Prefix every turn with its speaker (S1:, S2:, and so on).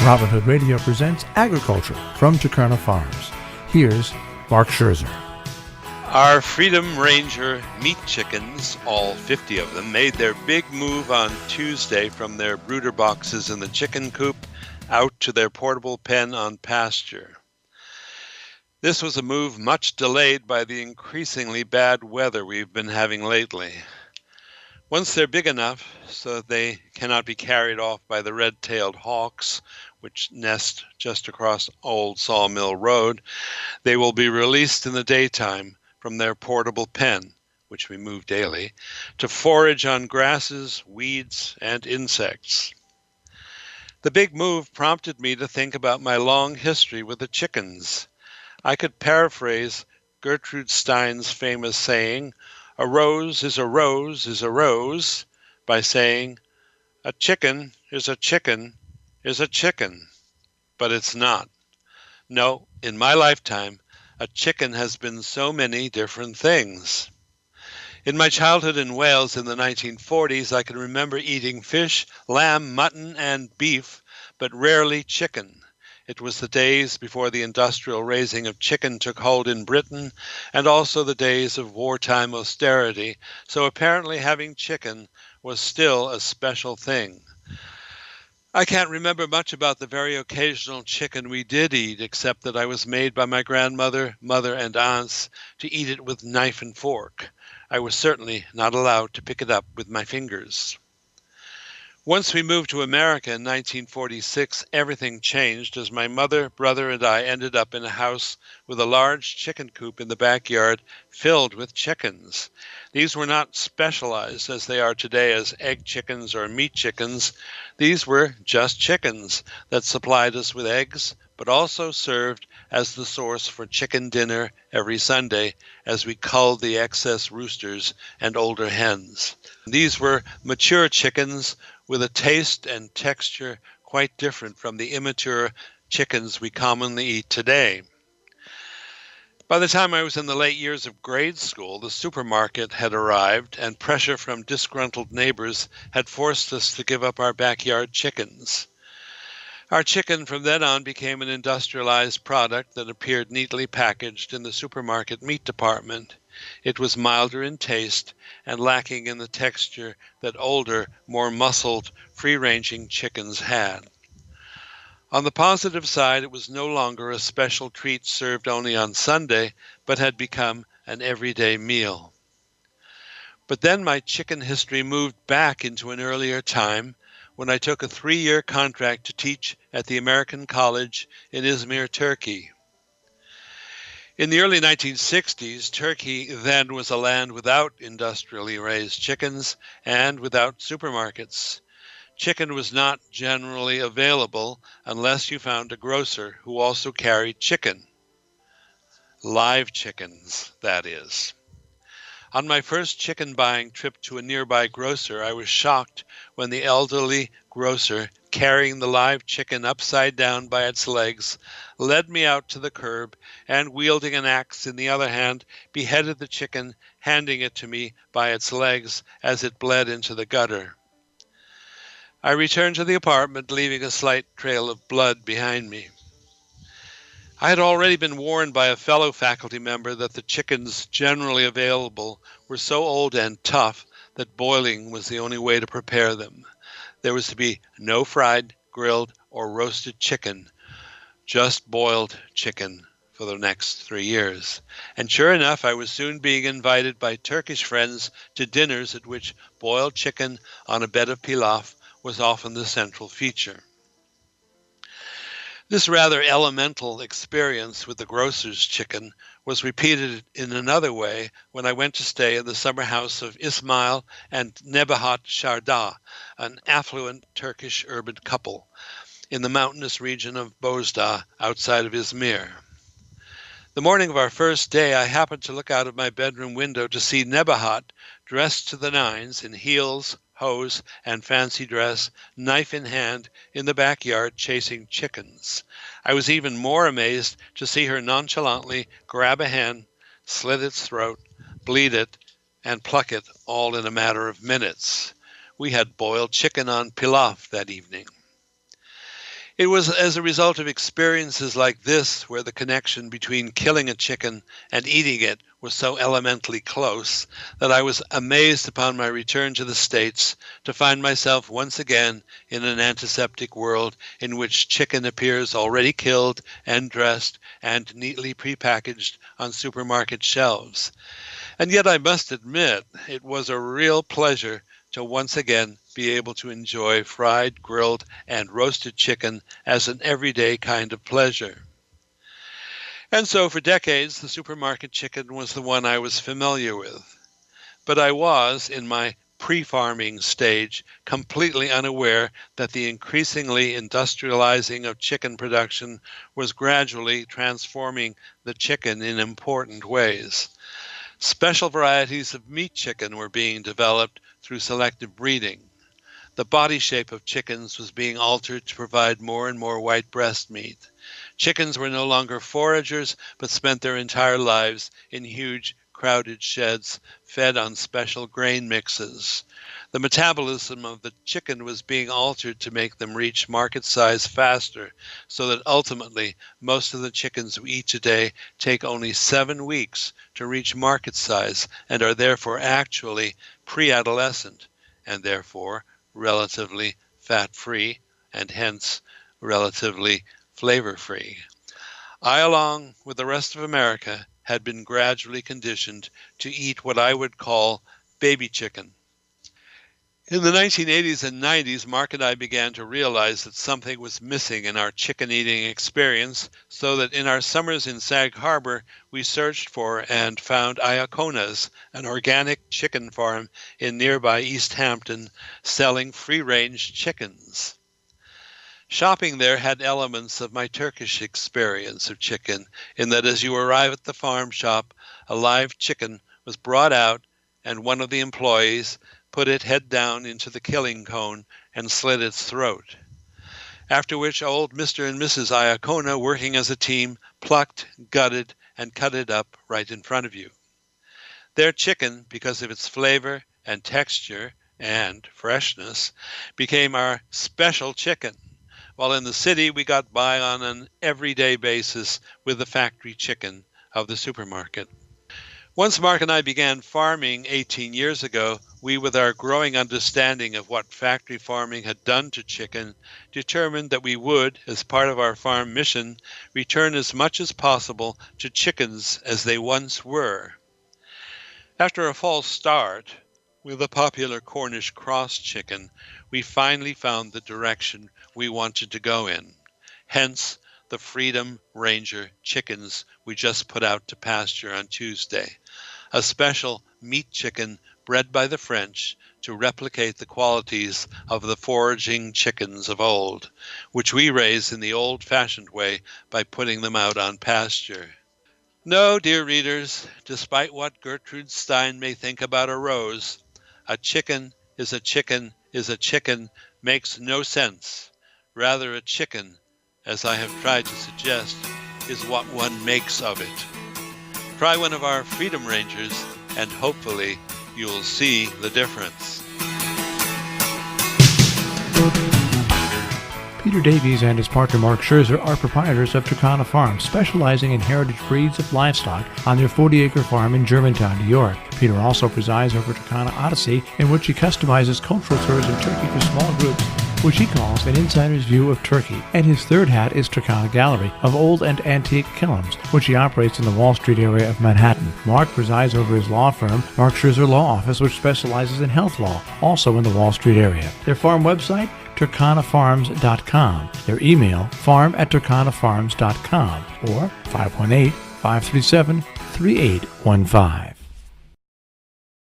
S1: Robin Hood Radio presents Agriculture from Tuckerna Farms. Here's Mark Scherzer.
S2: Our Freedom Ranger meat chickens, all 50 of them, made their big move on Tuesday from their brooder boxes in the chicken coop out to their portable pen on pasture. This was a move much delayed by the increasingly bad weather we've been having lately. Once they're big enough so that they cannot be carried off by the red-tailed hawks, which nest just across Old Sawmill Road, they will be released in the daytime from their portable pen, which we move daily, to forage on grasses, weeds, and insects. The big move prompted me to think about my long history with the chickens. I could paraphrase Gertrude Stein's famous saying, "A rose is a rose is a rose," by saying, "A chicken is a chicken is a chicken," but it's not. No, in my lifetime, a chicken has been so many different things. In my childhood in Wales in the 1940s, I can remember eating fish, lamb, mutton, and beef, but rarely chicken. It was the days before the industrial raising of chicken took hold in Britain, and also the days of wartime austerity, so apparently having chicken was still a special thing. I can't remember much about the very occasional chicken we did eat, except that I was made by my grandmother, mother, and aunts to eat it with knife and fork. I was certainly not allowed to pick it up with my fingers. Once we moved to America in 1946, everything changed as my mother, brother, and I ended up in a house with a large chicken coop in the backyard filled with chickens. These were not specialized as they are today as egg chickens or meat chickens. These were just chickens that supplied us with eggs, but also served as the source for chicken dinner every Sunday as we culled the excess roosters and older hens. These were mature chickens with a taste and texture quite different from the immature chickens we commonly eat today. By the time I was in the late years of grade school, the supermarket had arrived, and pressure from disgruntled neighbors had forced us to give up our backyard chickens. Our chicken from then on became an industrialized product that appeared neatly packaged in the supermarket meat department. It was milder in taste and lacking in the texture that older, more muscled, free-ranging chickens had. On the positive side, it was no longer a special treat served only on Sunday, but had become an everyday meal. But then my chicken history moved back into an earlier time when I took a 3-year contract to teach at the American College in Izmir, Turkey. In the early 1960s, Turkey then was a land without industrially raised chickens and without supermarkets. Chicken was not generally available unless you found a grocer who also carried chicken. Live chickens, that is. On my first chicken buying trip to a nearby grocer, I was shocked when the elderly grocer, carrying the live chicken upside down by its legs, led me out to the curb and, wielding an axe in the other hand, beheaded the chicken, handing it to me by its legs as it bled into the gutter. I returned to the apartment, leaving a slight trail of blood behind me. I had already been warned by a fellow faculty member that the chickens generally available were so old and tough that boiling was the only way to prepare them. There was to be no fried, grilled, or roasted chicken, just boiled chicken for the next 3 years. And sure enough, I was soon being invited by Turkish friends to dinners at which boiled chicken on a bed of pilaf was often the central feature. This rather elemental experience with the grocer's chicken was repeated in another way when I went to stay in the summer house of Ismail and Nebahat Sharda, an affluent Turkish urban couple, in the mountainous region of Bozda outside of Izmir. The morning of our first day, I happened to look out of my bedroom window to see Nebahat, dressed to the nines in heels, hose, and fancy dress, knife in hand, in the backyard chasing chickens. I was even more amazed to see her nonchalantly grab a hen, slit its throat, bleed it, and pluck it all in a matter of minutes. We had boiled chicken on pilaf that evening. It was as a result of experiences like this where the connection between killing a chicken and eating it was so elementally close that I was amazed upon my return to the States to find myself once again in an antiseptic world in which chicken appears already killed and dressed and neatly prepackaged on supermarket shelves. And yet I must admit it was a real pleasure to once again be able to enjoy fried, grilled, and roasted chicken as an everyday kind of pleasure. And so for decades, the supermarket chicken was the one I was familiar with. But I was, in my pre-farming stage, completely unaware that the increasingly industrializing of chicken production was gradually transforming the chicken in important ways. Special varieties of meat chicken were being developed through selective breeding. The body shape of chickens was being altered to provide more and more white breast meat. Chickens were no longer foragers, but spent their entire lives in huge, crowded sheds fed on special grain mixes. The metabolism of the chicken was being altered to make them reach market size faster, so that ultimately most of the chickens we eat today take only 7 weeks to reach market size and are therefore actually pre-adolescent and therefore relatively fat-free and hence relatively flavor-free. I, along with the rest of America, had been gradually conditioned to eat what I would call baby chicken. In the 1980s and 90s, Mark and I began to realize that something was missing in our chicken eating experience, so that in our summers in Sag Harbor, we searched for and found Iacona's, an organic chicken farm in nearby East Hampton, selling free-range chickens. Shopping there had elements of my Turkish experience of chicken, in that as you arrive at the farm shop, a live chicken was brought out and one of the employees put it head down into the killing cone and slit its throat. After which old Mr. and Mrs. Iacona, working as a team, plucked, gutted, and cut it up right in front of you. Their chicken, because of its flavor and texture and freshness, became our special chicken, while in the city we got by on an everyday basis with the factory chicken of the supermarket. Once Mark and I began farming 18 years ago, we, with our growing understanding of what factory farming had done to chicken, determined that we would, as part of our farm mission, return as much as possible to chickens as they once were. After a false start with the popular Cornish cross chicken, we finally found the direction we wanted to go in. Hence, the Freedom Ranger chickens we just put out to pasture on Tuesday, a special meat chicken bred by the French to replicate the qualities of the foraging chickens of old, which we raise in the old-fashioned way by putting them out on pasture. No, dear readers, despite what Gertrude Stein may think about a rose, a chicken is a chicken is a chicken makes no sense. Rather, a chicken, as I have tried to suggest, is what one makes of it. Try one of our Freedom Rangers, and hopefully you'll see the difference.
S1: Peter Davies and his partner Mark Scherzer are proprietors of Turkana Farms, specializing in heritage breeds of livestock on their 40-acre farm in Germantown, New York. Peter also presides over Turkana Odyssey, in which he customizes cultural tours in Turkey for small groups, which he calls an insider's view of Turkey. And his third hat is Turkana Gallery of old and antique kilns, which he operates in the Wall Street area of Manhattan. Mark presides over his law firm, Mark Scherzer Law Office, which specializes in health law, also in the Wall Street area. Their farm website, turkanafarms.com. Their email, farm@turkanafarms.com, or 518-537-3815.